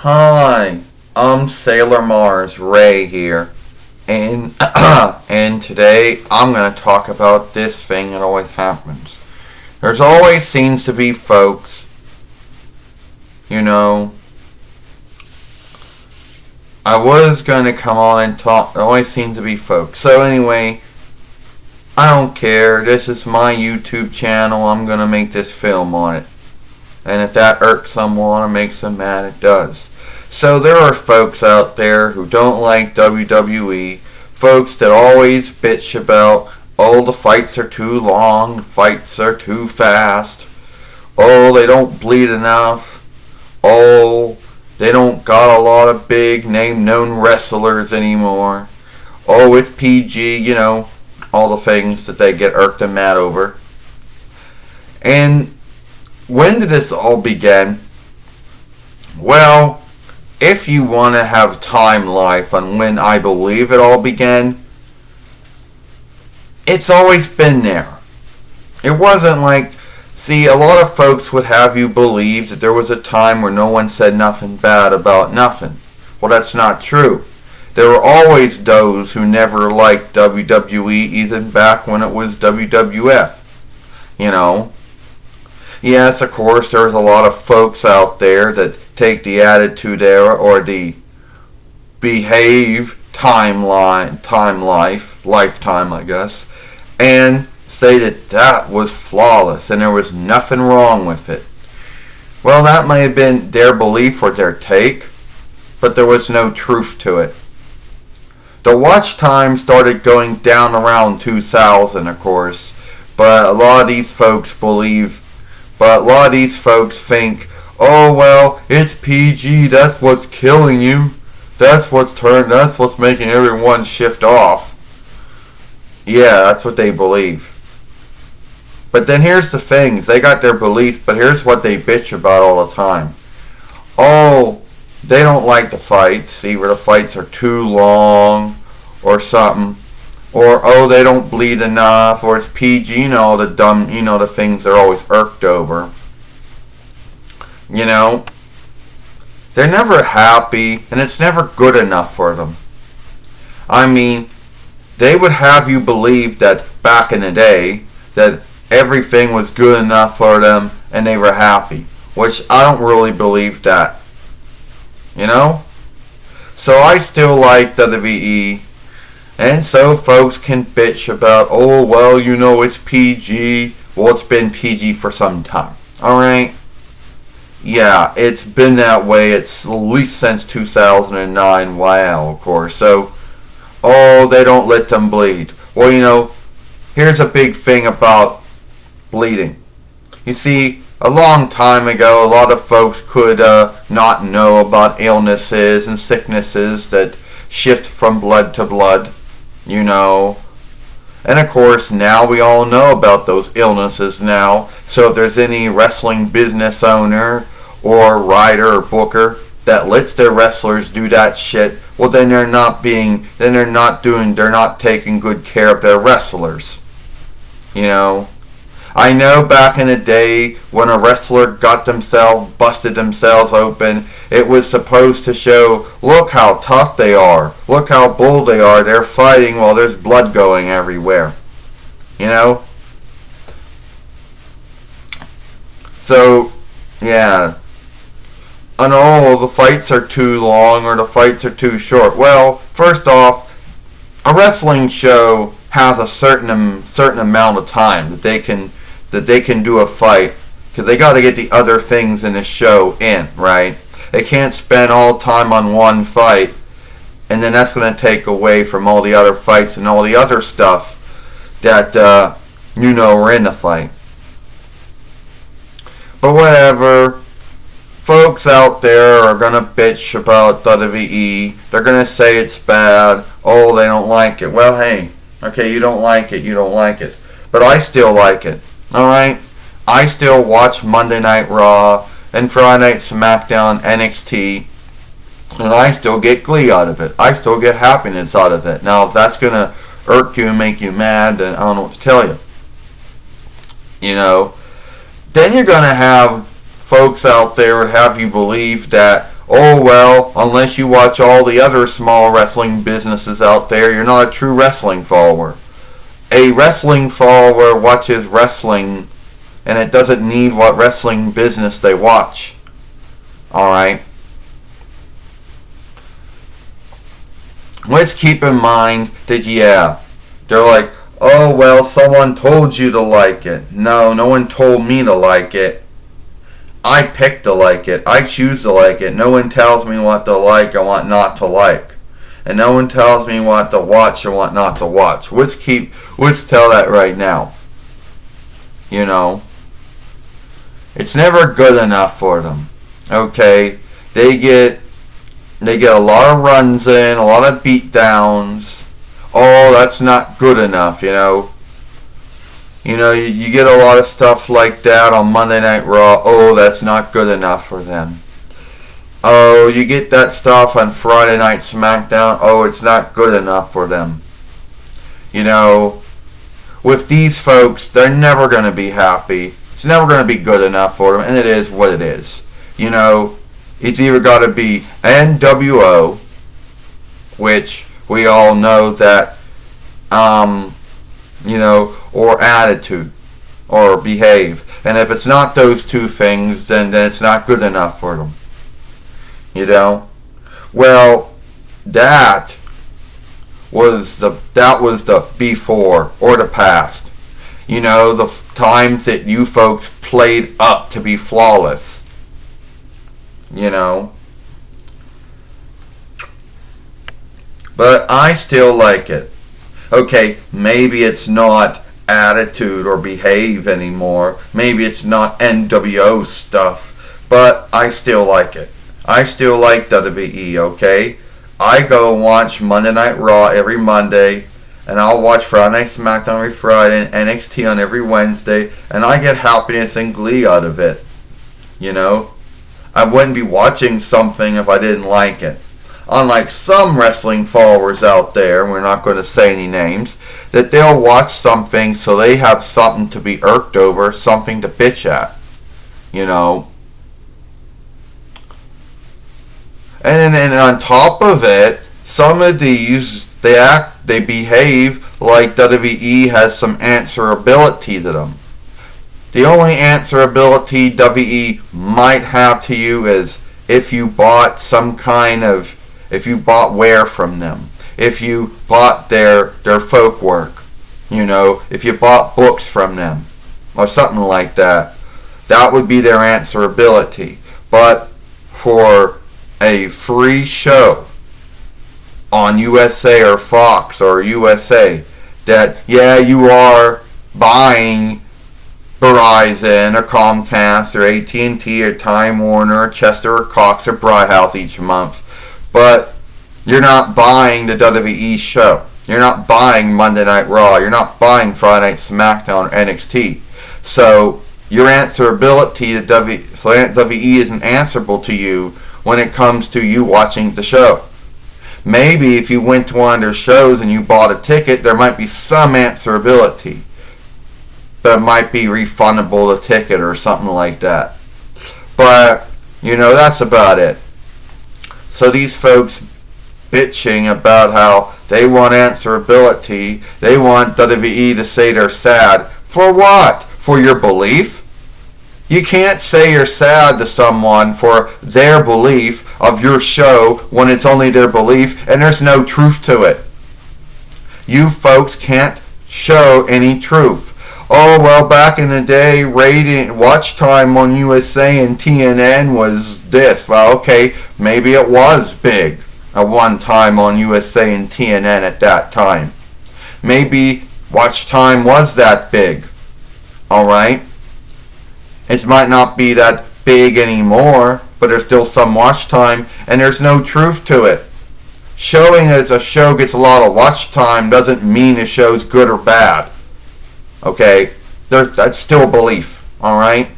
Hi, I'm Sailor Mars Ray here, and and today I'm gonna talk about this thing that always happens. There's always seems to be folks, you know. I was gonna come on and talk. There always seems to be folks. So anyway, I don't care. This is my YouTube channel. I'm gonna make this film on it. And if that irks someone or makes them mad, it does. So there are folks out there who don't like WWE, folks that always bitch about, oh, the fights are too long, the fights are too fast, oh, they don't bleed enough, oh, they don't got a lot of big name known wrestlers anymore, oh, it's PG, all the things that they get irked and mad over. And when did this all begin? Well, if you want to have time life on when I believe it all began, it's always been there. It wasn't like, see, a lot of folks would have you believe that there was a time where no one said nothing bad about nothing. Well, that's not true. There were always those who never liked WWE, even back when it was WWF. Yes, of course, there's a lot of folks out there that take the attitude era or the behave lifetime, I guess, and say that was flawless and there was nothing wrong with it. Well, that may have been their belief or their take, but there was no truth to it. The watch time started going down around 2000, of course, but a lot of these folks think, oh, well, it's PG, that's what's killing you. That's what's making everyone shift off. Yeah, that's what they believe. But then here's the things. They got their beliefs, but here's what they bitch about all the time. Oh, they don't like the fights. Either the fights are too long or something. Or, oh, they don't bleed enough, or it's PG, the dumb, the things they're always irked over. They're never happy, and it's never good enough for them. I mean, they would have you believe that back in the day, that everything was good enough for them, and they were happy. Which I don't really believe that. So I still like WWE. And so folks can bitch about, oh, well, it's PG. Well, it's been PG for some time. Alright? Yeah, it's been that way. It's at least since 2009. Wow, of course. So, oh, they don't let them bleed. Well, here's a big thing about bleeding. You see, a long time ago, a lot of folks could not know about illnesses and sicknesses that shift from blood to blood. And of course now we all know about those illnesses now. So if there's any wrestling business owner or writer or booker that lets their wrestlers do that shit, well, then they're not taking good care of their wrestlers. I know back in the day when a wrestler busted themselves open, it was supposed to show, look how tough they are, look how bold they are, they're fighting while there's blood going everywhere. So, yeah. And oh, the fights are too long or the fights are too short. Well, first off, a wrestling show has a certain amount of time that they can do a fight, because they got to get the other things in the show in, right? They can't spend all time on one fight, and then that's going to take away from all the other fights and all the other stuff that are in the fight. But whatever. Folks out there are going to bitch about WWE. They're going to say it's bad. Oh, they don't like it. Well, hey, okay, you don't like it. But I still like it. Alright? I still watch Monday Night Raw and Friday Night SmackDown, NXT, and I still get glee out of it. I still get happiness out of it. Now, if that's going to irk you and make you mad, then I don't know what to tell you. Then you're going to have folks out there that have you believe that, Oh well, unless you watch all the other small wrestling businesses out there, you're not a true wrestling follower. A wrestling follower watches wrestling, and it doesn't need what wrestling business they watch. Alright? Let's keep in mind that, yeah, they're like, oh well, someone told you to like it. No, no one told me to like it. I pick to like it. I choose to like it. No one tells me what to like and what not to like. And no one tells me what to watch and what not to watch. Let's tell that right now. You know. It's never good enough for them. Okay? They get a lot of runs in, a lot of beat downs. Oh, that's not good enough, you know. You know, you get a lot of stuff like that on Monday Night Raw. Oh, that's not good enough for them. Oh, you get that stuff on Friday Night SmackDown. Oh, it's not good enough for them. You know, with these folks, they're never going to be happy. It's never going to be good enough for them, and it is what it is. You know, it's either got to be NWO, which we all know that, you know, or attitude, or behave. And if it's not those two things, then it's not good enough for them. You know? Well, that was the before, or the past. You know, the times that you folks played up to be flawless. You know? But I still like it. Okay, maybe it's not attitude or behave anymore. Maybe it's not NWO stuff. But I still like it. I still like WWE, okay? I go watch Monday Night Raw every Monday. And I'll watch Friday Night SmackDown every Friday and NXT on every Wednesday. And I get happiness and glee out of it. You know? I wouldn't be watching something if I didn't like it. Unlike some wrestling followers out there, we're not going to say any names, that they'll watch something so they have something to be irked over, something to bitch at. You know? And then on top of it, some of these, they behave like WWE has some answerability to them. The only answerability WWE might have to you is if you bought if you bought wear from them, if you bought their folk work, you know, if you bought books from them, or something like that, that would be their answerability. But for a free show on USA or Fox or USA, that, yeah, you are buying Verizon or Comcast or AT&T or Time Warner or Chester or Cox or Bright House each month, but you're not buying the WWE show. You're not buying Monday Night Raw. You're not buying Friday Night SmackDown or NXT. So your answerability to WWE isn't answerable to you when it comes to you watching the show. Maybe if you went to one of their shows and you bought a ticket, there might be some answerability. But it might be refundable, the ticket or something like that. But, you know, that's about it. So these folks bitching about how they want answerability, they want WWE to say they're sad. For what? For your belief? You can't say you're sad to someone for their belief of your show when it's only their belief and there's no truth to it. You folks can't show any truth. Oh, well, back in the day, watch time on USA and TNN was this. Well, okay, maybe it was big at one time on USA and TNN at that time. Maybe watch time was that big. Alright? It might not be that big anymore, but there's still some watch time, and there's no truth to it. Showing that a show gets a lot of watch time doesn't mean a show's good or bad. Okay, that's still belief, alright?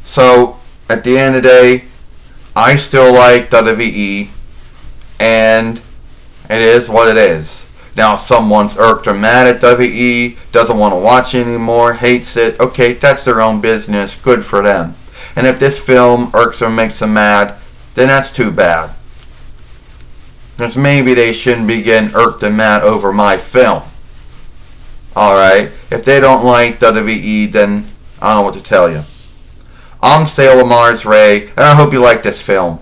So, at the end of the day, I still like WWE, and it is what it is. Now, if someone's irked or mad at WWE, doesn't want to watch anymore, hates it, okay, that's their own business, good for them. And if this film irks or makes them mad, then that's too bad. Because maybe they shouldn't be getting irked and mad over my film. Alright, if they don't like WWE, then I don't know what to tell you. I'm Sailor Mars Ray, and I hope you like this film.